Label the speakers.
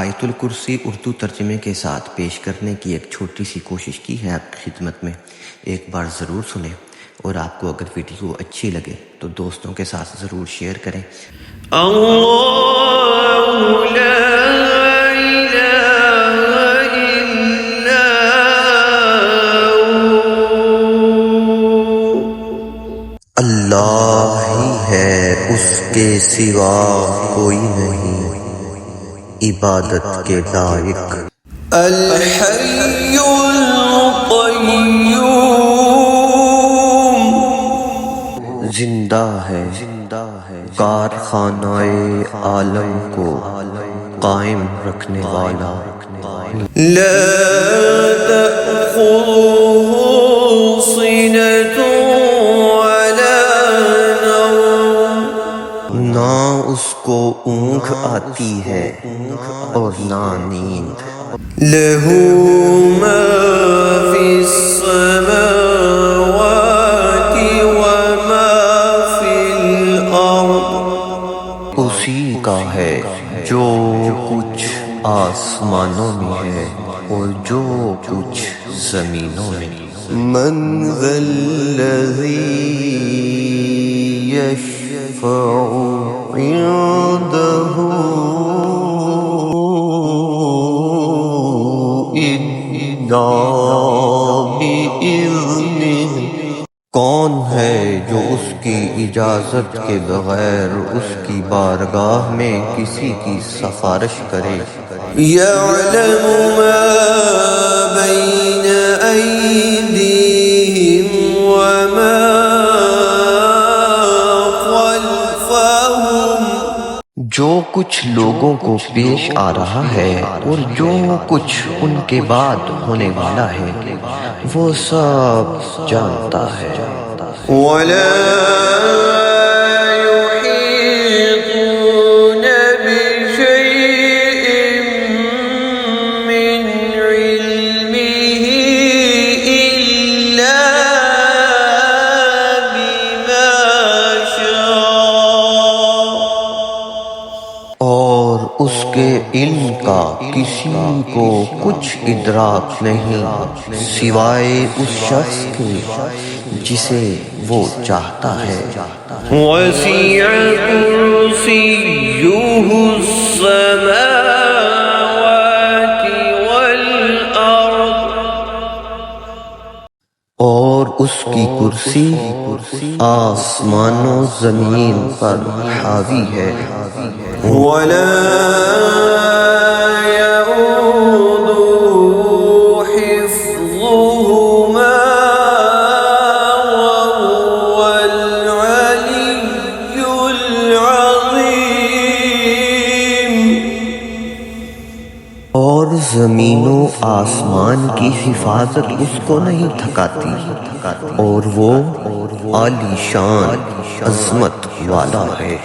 Speaker 1: آیت الکرسی اردو ترجمے کے ساتھ پیش کرنے کی ایک چھوٹی سی کوشش کی ہے آپ کی خدمت میں، ایک بار ضرور سنیں، اور آپ کو اگر ویڈیو اچھی لگے تو دوستوں کے ساتھ ضرور شیئر کریں۔ اللہ ہی ہے، اس کے سوا کوئی نہیں عبادت کے لائق۔ الحی القیوم، زندہ ہے کارخانہ عالم کو قائم رکھنے والا۔ لا تأخذہ سنۃ ولا نوم، نہ اس کو اونگ آتی ہے اور نہ نیند۔ لہ ما فی السماوات وما فی الارض، اسی کا ہے جو کچھ آسمانوں میں ہے اور جو کچھ زمینوں میں۔ من ذا الذی یشفع عنده الا بإذنہ، کون ہے جو اس کی اجازت کے بغیر اس کی بارگاہ میں کسی کی سفارش کرے؟ یعلم ما بین ایدیہم وما خلفہم، جو کچھ لوگوں کو پیش آ رہا ہے اور جو کچھ ان کے بعد ہونے والا ہے وہ سب جانتا ہے۔ وَلَا يُحِيطُونَ بِشَيْءٍ مِّنْ عِلْمِهِ إِلَّا بِمَا شَاءَ، اور اس کے علم کا کسی کو کچھ ادراک نہیں سوائے اس شخص کے جسے وہ چاہتا ہے۔ وَسِعَ كُرْسِيُّهُ السَّمَاوَاتِ وَالْأَرْضَ، اور اس کی کرسی آسمان و زمین پر حاوی ہے۔ وَلَا اور زمین و آسمان کی حفاظت اس کو نہیں تھکاتی، اور وہ عالی شان عظمت والا ہے۔